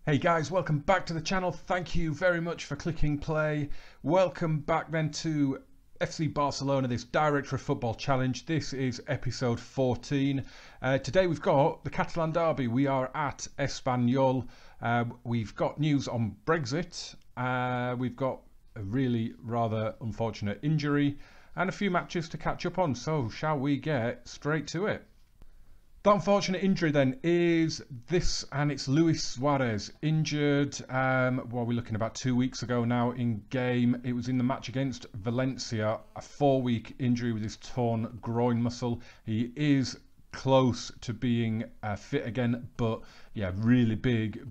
Hey guys, welcome back to the channel. Thank you very much for clicking play. Welcome back then to FC Barcelona, this Director of Football Challenge. This is episode 14. Today we've got the Catalan Derby. We are at Espanyol. We've got news on Brexit. We've got a really rather unfortunate injury and a few matches to catch up on. So shall we get straight to it? The unfortunate injury then is this, and it's Luis Suarez injured. We're looking about 2 weeks ago now in game. It was in the match against Valencia, a 4-week injury with his torn groin muscle. He is close to being fit again, but yeah, really big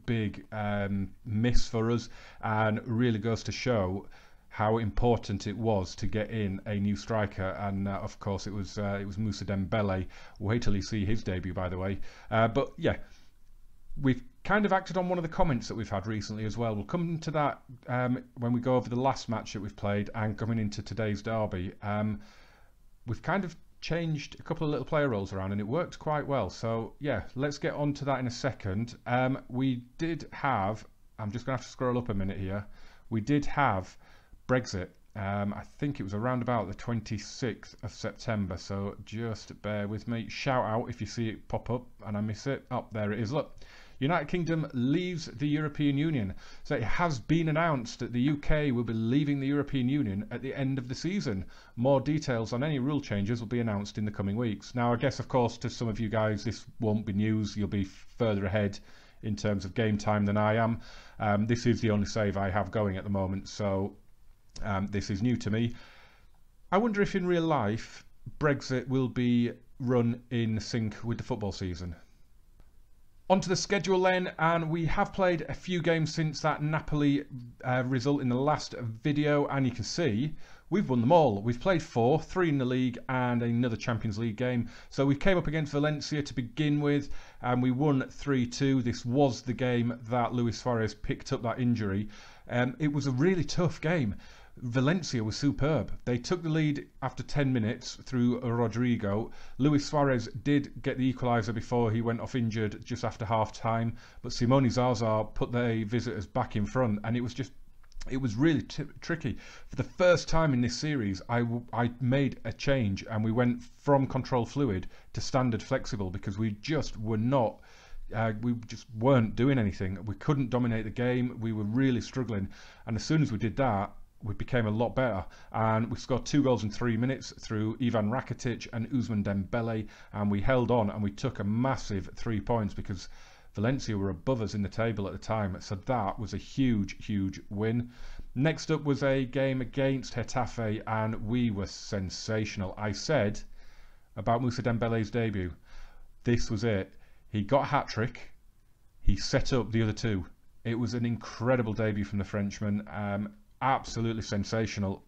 miss for us, and really goes to show how important it was to get in a new striker, and of course it was Moussa Dembele. Wait till you see his debut, by the way. But yeah, we've kind of acted on one of the comments that we've had recently as well. We'll come to that when we go over the last match that we've played and coming into today's derby. We've kind of changed a couple of little player roles around, and it worked quite well. So yeah, let's get on to that in a second. We did have, I'm just going to have to scroll up a minute here. We did have Brexit. I think it was around about the 26th of September, so just bear with me. Shout out if you see it pop up and I miss it. Oh, there it is. Look, United Kingdom leaves the European Union. So it has been announced that the UK will be leaving the European Union at the end of the season. More details on any rule changes will be announced in the coming weeks. Now, I guess, of course, to some of you guys, this won't be news. You'll be further ahead in terms of game time than I am. This is the only save I have going at the moment, so this is new to me. I wonder if in real life Brexit will be run in sync with the football season. Onto the schedule then, and we have played a few games since that Napoli result in the last video, and you can see we've won them all. We've played 4, 3 in the league and another Champions League game. So we came up against Valencia to begin with, and we won 3-2. This was the game that Luis Suarez picked up that injury. It was a really tough game. Valencia was superb. They took the lead after 10 minutes through Rodrigo. Luis Suarez did get the equaliser before he went off injured just after half time, but Simone Zaza put the visitors back in front, and it was really tricky. For the first time in this series, I made a change, and we went from control fluid to standard flexible, because we just were not we just weren't doing anything. We couldn't dominate the game. We were really struggling, and as soon as we did that, we became a lot better, and we scored 2 goals in 3 minutes through Ivan Rakitic and Ousmane Dembele, and we held on, and we took a massive 3 points because Valencia were above us in the table at the time, so that was a huge win. Next up was a game against Getafe, and we were sensational. I said about Moussa Dembele's debut, this was it. He got a hat-trick, he set up the other 2. It was an incredible debut from the Frenchman. Absolutely sensational.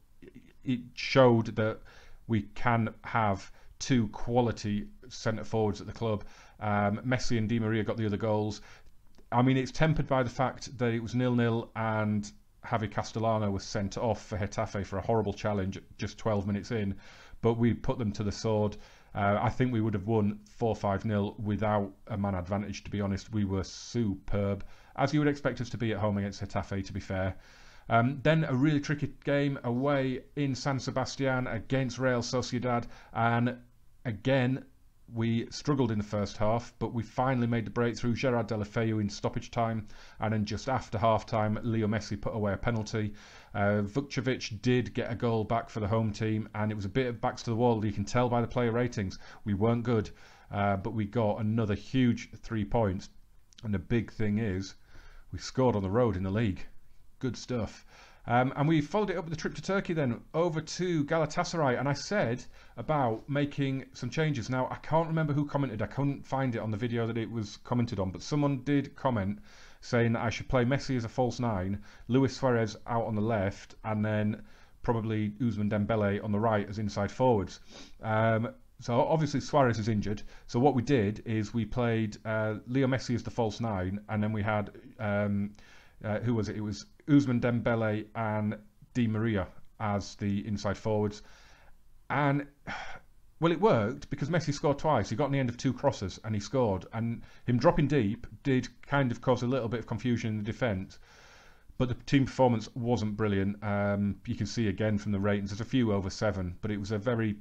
It showed that we can have 2 quality centre forwards at the club. Messi and Di Maria got the other goals. I mean, it's tempered by the fact that it was 0-0 and Javi Castellano was sent off for Getafe for a horrible challenge just 12 minutes in, but we put them to the sword. I think we would have won 4-5-0 without a man advantage, to be honest. We were superb, as you would expect us to be at home against Getafe, to be fair. Then a really tricky game away in San Sebastian against Real Sociedad, and again we struggled in the first half, but we finally made the breakthrough. Gerard Deulofeu in stoppage time, and then just after half time Leo Messi put away a penalty. Vukcevic did get a goal back for the home team, and it was a bit of backs to the wall. You can tell by the player ratings we weren't good, but we got another huge 3 points, and the big thing is we scored on the road in the league. Good stuff. And we followed it up with a trip to Turkey then, over to Galatasaray, and I said about making some changes. Now, I can't remember who commented. I couldn't find it on the video that it was commented on, but someone did comment saying that I should play Messi as a false 9, Luis Suarez out on the left, and then probably Ousmane Dembele on the right as inside forwards. So obviously Suarez is injured, so what we did is we played Leo Messi as the false 9, and then we had who was it? It was Ousmane Dembele and Di Maria as the inside forwards. And Well, it worked because Messi scored twice. He got on the end of 2 crosses and he scored. And him dropping deep did kind of cause a little bit of confusion in the defence. But the team performance wasn't brilliant. You can see again from the ratings, there's a few over 7, but it was a very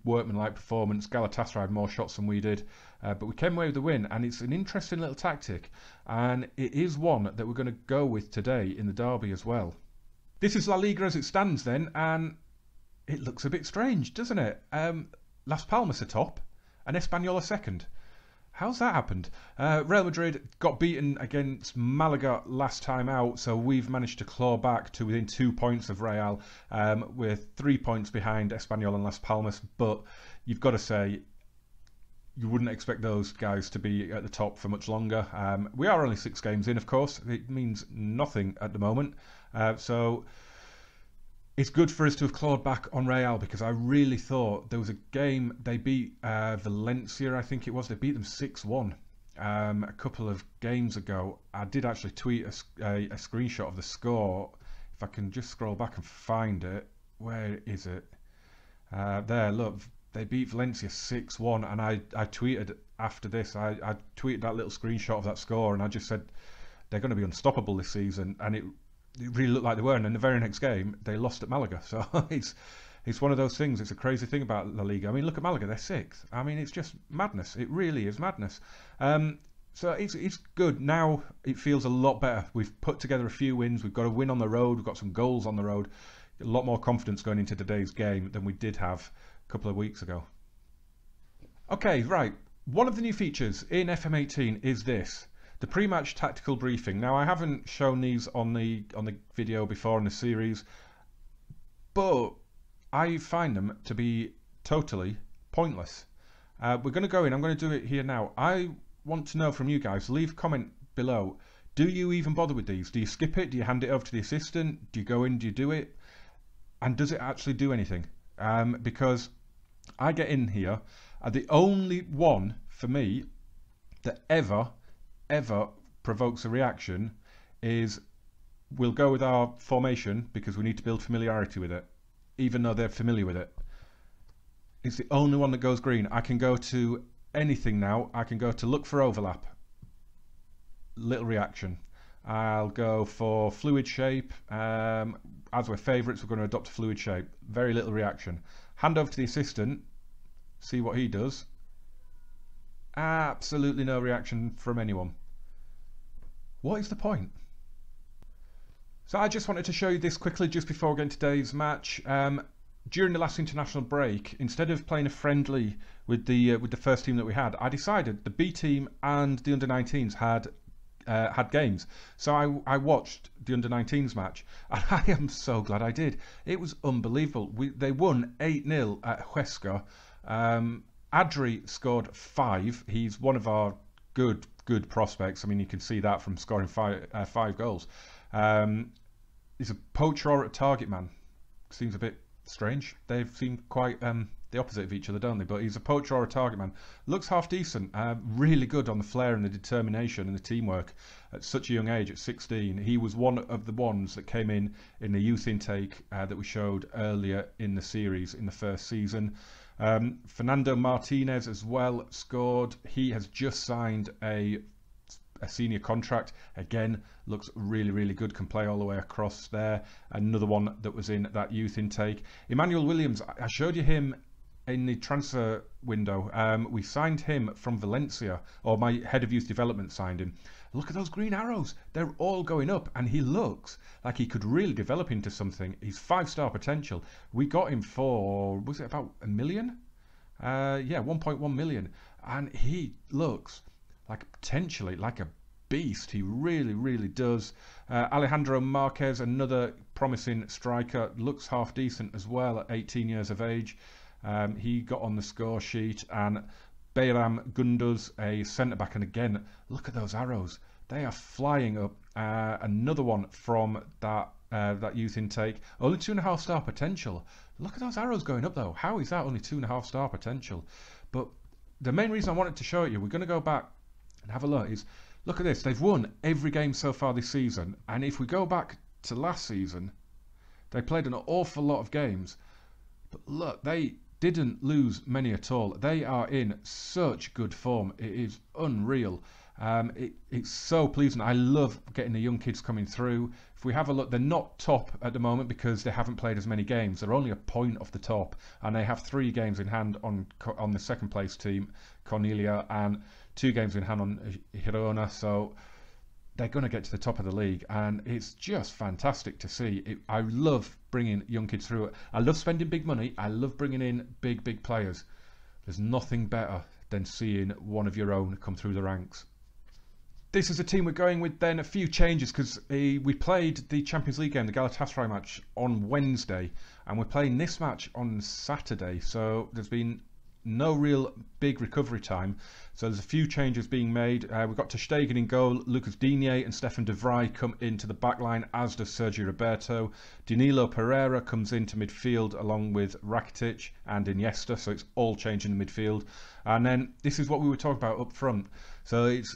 workmanlike performance. Galatasaray had more shots than we did, but we came away with the win. And it's an interesting little tactic, and it is one that we're going to go with today in the derby as well. This is La Liga as it stands then, and it looks a bit strange, doesn't it? Las Palmas are top and Espanyol are second. How's that happened? Real Madrid got beaten against Malaga last time out, so we've managed to claw back to within 2 points of Real. We're 3 points behind Espanyol and Las Palmas, but you've got to say, you wouldn't expect those guys to be at the top for much longer. We are only 6 games in, of course. It means nothing at the moment. So it's good for us to have clawed back on Real, because I really thought there was a game they beat Valencia, I think it was. They beat them 6-1 a couple of games ago. I did actually tweet a screenshot of the score. If I can just scroll back and find it. Where is it? There, look. They beat Valencia 6-1, and I tweeted after this. I tweeted that little screenshot of that score, and I just said they're going to be unstoppable this season, and it really looked like they were. And in the very next game, they lost at Malaga. So it's one of those things. It's a crazy thing about La Liga. I mean, look at Malaga; they're 6th. I mean, it's just madness. It really is madness. So it's good now. It feels a lot better. We've put together a few wins. We've got a win on the road. We've got some goals on the road. A lot more confidence going into today's game than we did have a couple of weeks ago. Okay, right. One of the new features in FM18 is this. The pre-match tactical briefing. Now, I haven't shown these on the video before in the series, but I find them to be totally pointless. We're going to go in. I'm going to do it here now. I want to know from you guys. Leave a comment below. Do you even bother with these? Do you skip it? Do you hand it over to the assistant? Do you go in? Do you do it? And does it actually do anything? Because I get in here, and the only one for me that ever provokes a reaction is we'll go with our formation because we need to build familiarity with it, even though they're familiar with it. It's the only one that goes green. I can go to anything now. I can go to look for overlap. Little reaction. I'll go for fluid shape. As we're favourites, we're going to adopt a fluid shape. Very little reaction. Hand over to the assistant. See what he does. Absolutely no reaction from anyone. What is the point? So I just wanted to show you this quickly just before getting today's match. During the last international break, instead of playing a friendly with the first team that we had, I decided the B team and the under-19s had games. So I watched the under-19s match, and I am so glad I did. It was unbelievable. They won 8-0 at Huesca. Adri scored 5. He's one of our good prospects. I mean, you can see that from scoring 5 goals. He's a poacher or a target man. Seems a bit strange. They seem quite the opposite of each other, don't they? But he's a poacher or a target man. Looks half decent. Really good on the flair and the determination and the teamwork at such a young age, at 16. He was one of the ones that came in the youth intake that we showed earlier in the series in the first season. Fernando Martinez as well scored. He has just signed a senior contract. Again, looks really good. Can play all the way across there. Another one that was in that youth intake. Emmanuel Williams, I showed you him in the transfer window. We signed him from Valencia, or my head of youth development signed him. Look at those green arrows. They're all going up, and he looks like he could really develop into something. He's 5-star potential. We got him for, was it about $1 million? Yeah, 1.1 million. And he looks like potentially like a beast. He really does. Alejandro Marquez, another promising striker, looks half decent as well at 18 years of age. He got on the score sheet. And Bayram Gunduz, a centre-back, and again, look at those arrows. They are flying up. Another one from that youth intake. Only 2.5-star potential. Look at those arrows going up, though. How is that only 2.5-star potential? But the main reason I wanted to show it you, we're going to go back and have a look, is look at this. They've won every game so far this season. And if we go back to last season, they played an awful lot of games. But look, they didn't lose many at all. They are in such good form. It is unreal. It's so pleasing. I love getting the young kids coming through. If we have a look, they're not top at the moment because they haven't played as many games. They're only a point off the top, and they have 3 games in hand on the second place team, Cornelia, and 2 games in hand on Girona. So they're going to get to the top of the league, and it's just fantastic to see. I love bringing young kids through it. I love spending big money. I love bringing in big players. There's nothing better than seeing one of your own come through the ranks. This is a team we're going with then. A few changes because we played the Champions League game, the Galatasaray match, on Wednesday, and we're playing this match on Saturday. So there's been no real big recovery time. So there's a few changes being made. We've got ter Stegen in goal, Lucas Digne and Stefan de Vrij come into the back line, as does Sergio Roberto. Danilo Pereira comes into midfield along with Rakitic and Iniesta, so it's all changing the midfield. And then this is what we were talking about up front. So it's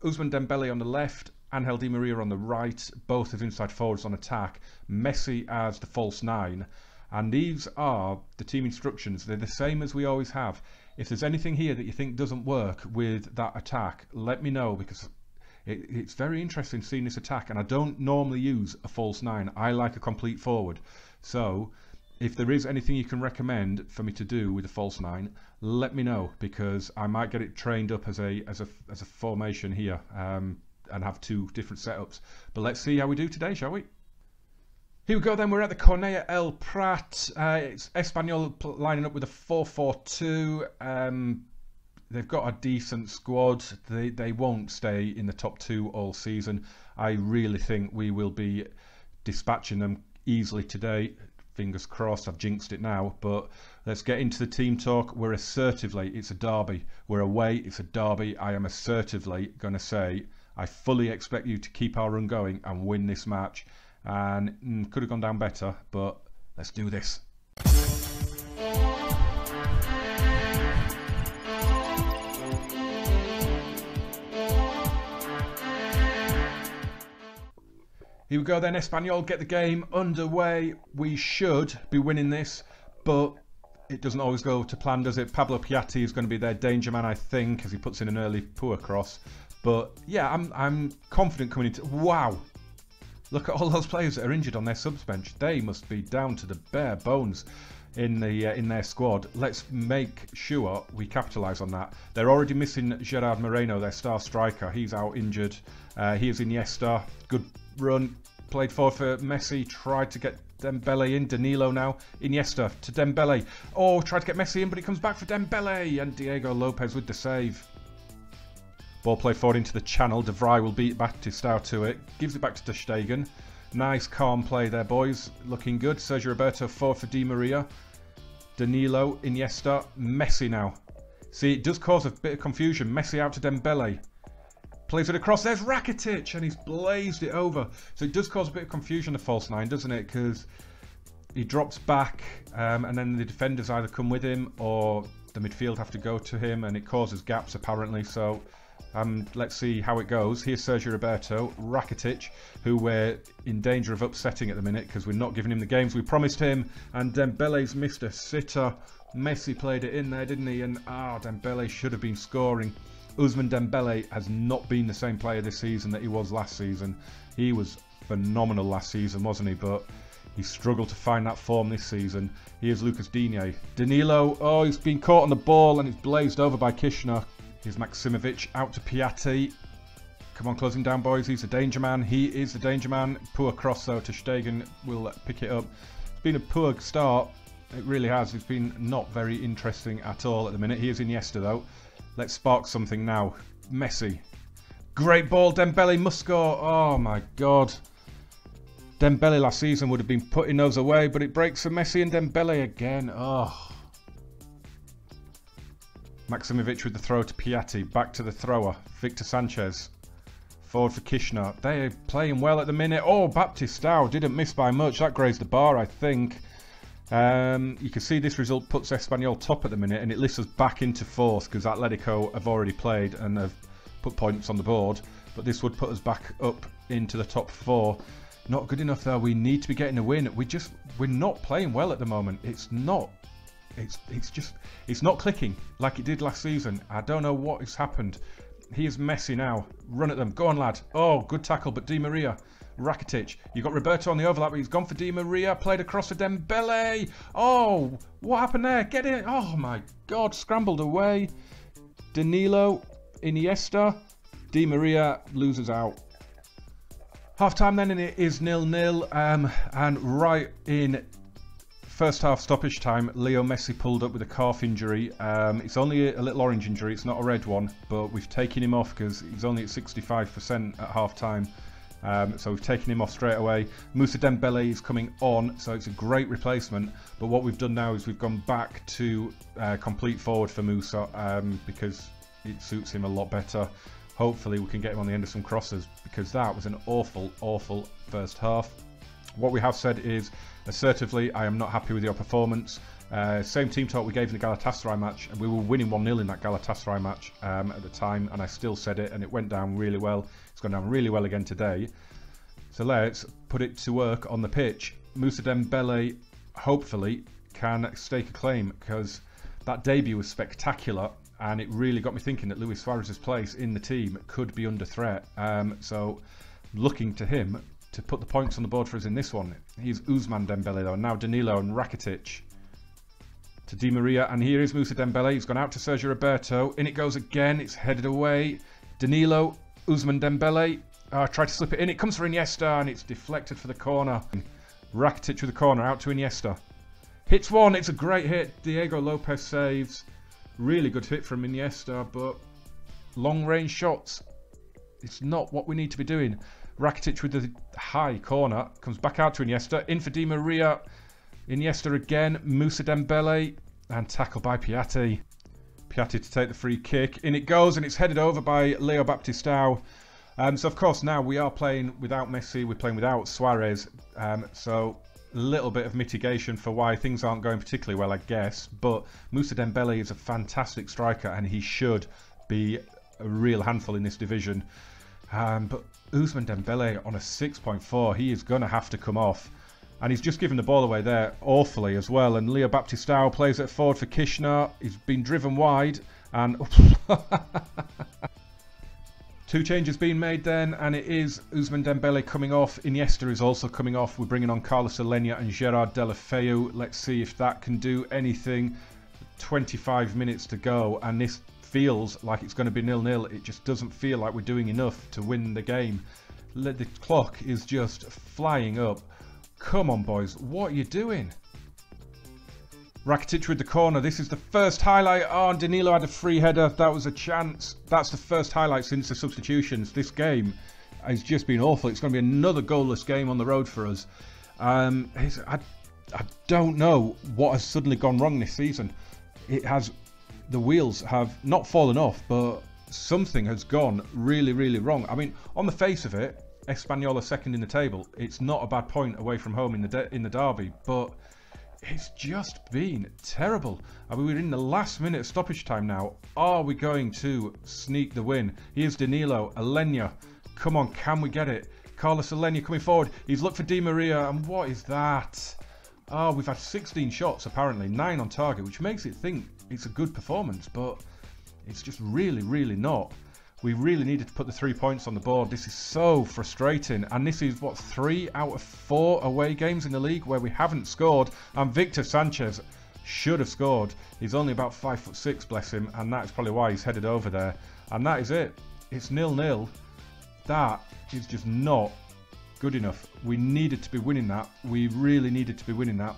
Ousmane Dembele on the left, Angel Di Maria on the right, both as inside forwards on attack, Messi as the false 9. And these are the team instructions. They're the same as we always have. If there's anything here that you think doesn't work with that attack, let me know, because it's very interesting seeing this attack. And I don't normally use a false 9. I like a complete forward. So if there is anything you can recommend for me to do with a false 9, let me know, because I might get it trained up as a formation here and have 2 different setups. But let's see how we do today, shall we? Here we go then, we're at the Cornellà El Prat. It's Espanyol lining up with a 4-4-2. They've got a decent squad. They won't stay in the top 2 all season. I really think we will be dispatching them easily today. Fingers crossed, I've jinxed it now. But let's get into the team talk. We're assertively, it's a derby. We're away, it's a derby. I am assertively going to say, I fully expect you to keep our run going and win this match. And could have gone down better, but let's do this. Here we go then, Espanyol get the game underway. We should be winning this, but it doesn't always go to plan, does it? Pablo Piatti is going to be their danger man, I think, as he puts in an early poor cross. But yeah, I'm confident coming into... Wow! Look at all those players that are injured on their subs bench. They must be down to the bare bones in their squad. Let's make sure we capitalise on that. They're already missing Gerard Moreno, their star striker. He's out injured. Here's Iniesta. Good run. Played forward for Messi. Tried to get Dembele in. Danilo now. Iniesta to Dembele. Oh, tried to get Messi in, but he comes back for Dembele. And Diego Lopez with the save. Ball played forward into the channel. De Vrij will beat Batistao to it. Gives it back to ter Stegen. Nice calm play there, boys. Looking good. Sergio Roberto forward for Di Maria. Danilo, Iniesta, Messi now. See, it does cause a bit of confusion. Messi out to Dembele. Plays it across. There's Rakitic, and he's blazed it over. So it does cause a bit of confusion, the false 9, doesn't it? Because he drops back, and then the defenders either come with him or the midfield have to go to him, and it causes gaps apparently. So let's see how it goes. Here's Sergio Roberto, Rakitic, who we're in danger of upsetting at the minute because we're not giving him the games we promised him. And Dembele's missed a sitter. Messi played it in there, didn't he? And Dembele should have been scoring. Ousmane Dembele has not been the same player this season that he was last season. He was phenomenal last season, wasn't he? But he struggled to find that form this season. Here's Lucas Digne. Danilo, oh, he's been caught on the ball and it's blazed over by Kishner. Here's Maksimovic out to Piatti. Come on, closing down, boys. He's the danger man. He is the danger man. Poor cross, though. Ter Stegen will pick it up. It's been a poor start. It really has. It's been not very interesting at all at the minute. Here's Iniesta, though. Let's spark something now. Messi. Great ball. Dembele must score. Oh, my God. Dembele last season would have been putting those away, but it breaks for Messi and Dembele again. Oh. Maksimovic with the throw to Piatti. Back to the thrower. Victor Sanchez. Forward for Kishner. They're playing well at the minute. Oh, Batistao didn't miss by much. That grazed the bar, I think. You can see this result puts Espanyol top at the minute, and it lifts us back into fourth because Atletico have already played and have put points on the board. But this would put us back up into the top 4. Not good enough though. We need to be getting a win. We're not playing well at the moment. It's not it's not clicking like it did last season. I don't know what has happened. He is messy now. Run at them. Go on, lad. Oh, good tackle, but Di Maria. Rakitic. You got Roberto on the overlap, but he's gone for Di Maria. Played across to Dembele. Oh, what happened there? Get in. Oh, my God. Scrambled away. Danilo. Iniesta. Di Maria loses out. Half-time then, and it is 0-0. And right in first half stoppage time, Leo Messi pulled up with a calf injury. It's only a little orange injury, it's not a red one, but we've taken him off because he's only at 65% at half time. So we've taken him off straight away. Moussa Dembele is coming on, so it's a great replacement. But what we've done now is we've gone back to complete forward for Moussa because it suits him a lot better. Hopefully we can get him on the end of some crosses, because that was an awful, awful first half. What we have said is, assertively, I am not happy with your performance. Same team talk we gave in the Galatasaray match, and we were winning 1-0 in that Galatasaray match at the time, and I still said it, and it went down really well. It's gone down really well again today. So let's put it to work on the pitch. Moussa Dembele, hopefully, can stake a claim, because that debut was spectacular, and it really got me thinking that Luis Suarez's place in the team could be under threat. So looking to him to put the points on the board for us in this one. Here's Ousmane Dembele though, and now Danilo and Rakitic to Di Maria, and here is Moussa Dembele. He's gone out to Sergio Roberto. In it goes again. It's headed away. Danilo, Ousmane Dembele. Tried to slip it in. It comes for Iniesta, and it's deflected for the corner. Rakitic with the corner, out to Iniesta. Hits one. It's a great hit. Diego Lopez saves. Really good hit from Iniesta, but long-range shots, it's not what we need to be doing. Rakitic with the high corner, comes back out to Iniesta, in for Di Maria, Iniesta again, Moussa Dembele, and tackle by Piatti. Piatti to take the free kick, in it goes, and it's headed over by Leo Baptistao. So of course now we are playing without Messi, we're playing without Suarez, so a little bit of mitigation for why things aren't going particularly well, I guess, but Moussa Dembele is a fantastic striker, and he should be a real handful in this division. But Ousmane Dembele on a 6.4, he is going to have to come off. And he's just given the ball away there awfully as well. And Leo Baptistao plays it forward for Kishner. He's been driven wide. And two changes being made then. And it is Ousmane Dembele coming off. Iniesta is also coming off. We're bringing on Carlos Alenia and Gerard Deulofeu. Let's see if that can do anything. 25 minutes to go. And this feels like it's going to be 0-0. It just doesn't feel like we're doing enough to win the game. The clock is just flying up. Come on, boys, what are you doing? Rakitic with the corner. This is the first highlight. Oh, and Danilo had a free header. That was a chance. That's the first highlight since the substitutions. This game has just been awful. It's going to be another goalless game on the road for us. I don't know what has suddenly gone wrong this season. The wheels have not fallen off, but something has gone really, really wrong. I mean, on the face of it, Espanyol are second in the table. It's not a bad point away from home in the derby, but it's just been terrible. I mean, we're in the last minute of stoppage time now. Are we going to sneak the win? Here's Danilo, Alenia. Come on, can we get it? Carlos Alenia coming forward. He's looked for Di Maria, and what is that? Oh, we've had 16 shots apparently, 9 on target, which makes it think it's a good performance, but it's just really, really not. We really needed to put the 3 points on the board. This is so frustrating. And this is, what, 3 out of 4 away games in the league where we haven't scored. And Victor Sanchez should have scored. He's only about 5'6", bless him. And that is probably why he's headed over there. And that is it. It's 0-0. That is just not good enough. We needed to be winning that. We really needed to be winning that.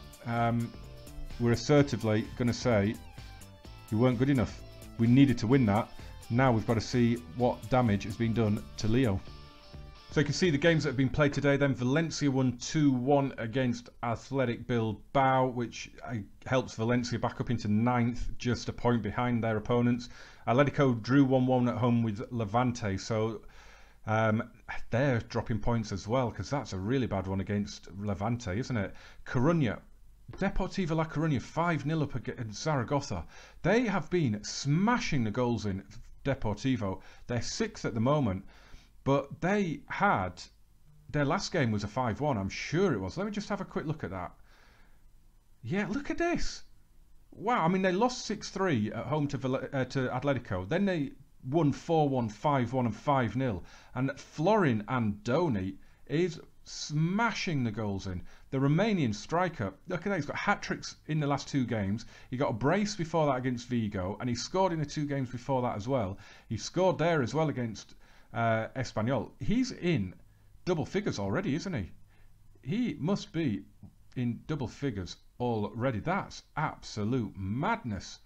We're assertively going to say we weren't good enough. We needed to win that. Now we've got to see what damage has been done to Leo. So you can see the games that have been played today then. Valencia won 2-1 against Athletic Bilbao, which helps Valencia back up into 9th, just a point behind their opponents. Atletico drew 1-1 at home with Levante, so they're dropping points as well, because that's a really bad one against Levante, isn't it? Coruña. Deportivo La Coruña 5-0 up against Zaragoza. They have been smashing the goals in. Deportivo, they're 6th at the moment, but they had, their last game was a 5-1, I'm sure it was. Let me just have a quick look at that. Yeah, look at this. Wow, I mean, they lost 6-3 at home to to Atletico. Then they won 4-1, 5-1 and 5-0. And Florin Andoni is smashing the goals in. The Romanian striker, look at that, he's got hat-tricks in the last 2 games. He got a brace before that against Vigo, and he scored in the 2 games before that as well. He scored there as well against Espanyol. He's in double figures already, isn't he? He must be in double figures already. That's absolute madness.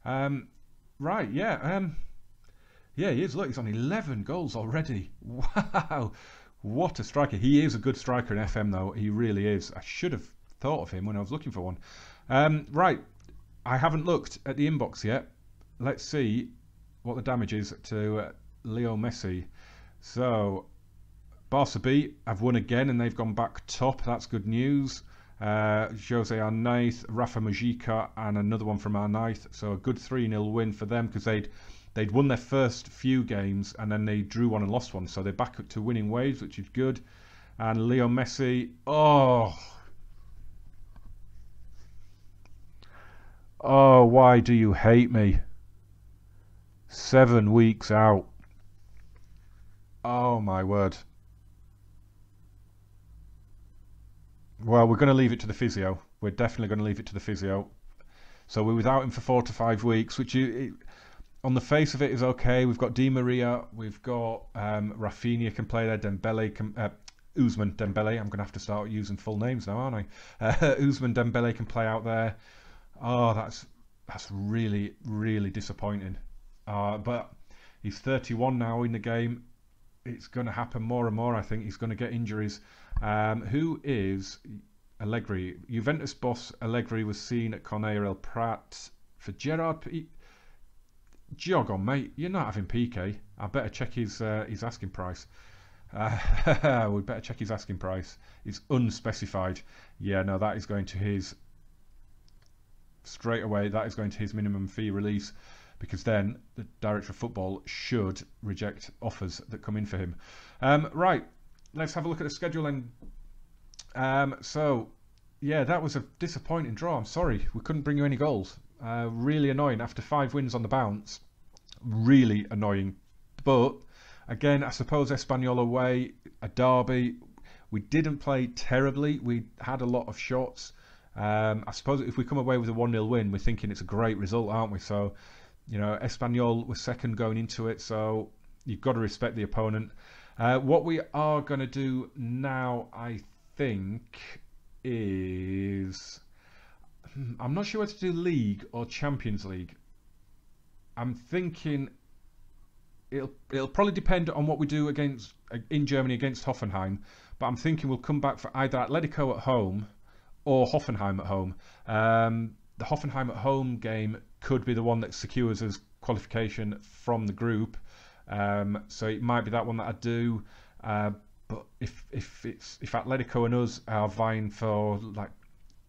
Right, yeah. Yeah, he is. Look, he's on 11 goals already. Wow. What a striker. He is a good striker in FM, though. He really is. I should have thought of him when I was looking for one. Right. I haven't looked at the inbox yet. Let's see what the damage is to Leo Messi. So, Barca B have won again, and they've gone back top. That's good news. Jose Arnaiz, Rafa Mujica, and another one from Arnaiz. So a good 3-0 win for them, because they'd won their first few games and then they drew one and lost one. So they're back up to winning ways, which is good. And Leo Messi, oh, why do you hate me? 7 weeks out. Oh my word. Well, we're going to leave it to the physio. We're definitely going to leave it to the physio. So we're without him for 4 to 5 weeks, which on the face of it is okay. We've got Di Maria, we've got Rafinha can play there, Dembele, Ousmane Dembele. I'm going to have to start using full names now, aren't I? Ousmane Dembele can play out there. Oh, that's really, really disappointing. But he's 31 now in the game. It's going to happen more and more, I think. He's going to get injuries. Who is Allegri? Juventus boss Allegri was seen at Corneille El Prat for Gerard. Jog on, mate. You're not having PK. I better check his asking price. We better check his asking price. It's unspecified. Yeah, no, that is going to his straight away. That is going to his minimum fee release, because then the director of football should reject offers that come in for him. Right, let's have a look at the schedule then. So, yeah, that was a disappointing draw. I'm sorry, we couldn't bring you any goals. Really annoying after 5 wins on the bounce. Really annoying. But, again, I suppose Espanyol away, a derby. We didn't play terribly. We had a lot of shots. I suppose if we come away with a 1-0 win, we're thinking it's a great result, aren't we? So, you know, Espanyol was second going into it, so you've got to respect the opponent. What we are going to do now, I think, is... I'm not sure whether to do League or Champions League. I'm thinking it'll probably depend on what we do in Germany against Hoffenheim, but I'm thinking we'll come back for either Atletico at home or Hoffenheim at home. The Hoffenheim at home game could be the one that secures us qualification from the group, so it might be that one that I do. But if Atletico and us are vying for like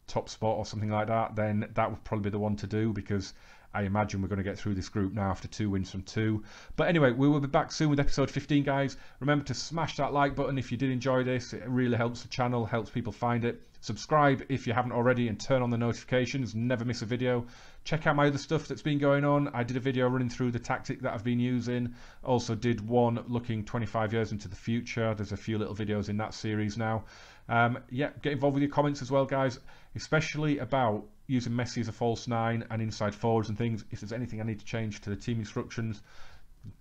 top spot or something like that, then that would probably be the one to do, because I imagine we're going to get through this group now after 2 wins from 2. But anyway, we will be back soon with episode 15, guys. Remember to smash that like button if you did enjoy this. It really helps the channel, helps people find it. Subscribe if you haven't already, and turn on the notifications. Never miss a video. Check out my other stuff that's been going on. I did a video running through the tactic that I've been using. Also did one looking 25 years into the future. There's a few little videos in that series now. Yeah, get involved with your comments as well, guys, especially about using Messi as a false 9 and inside forwards and things. If there's anything I need to change to the team instructions,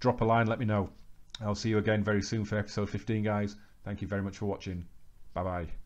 drop a line, let me know. I'll see you again very soon for episode 15, guys. Thank you very much for watching. Bye bye.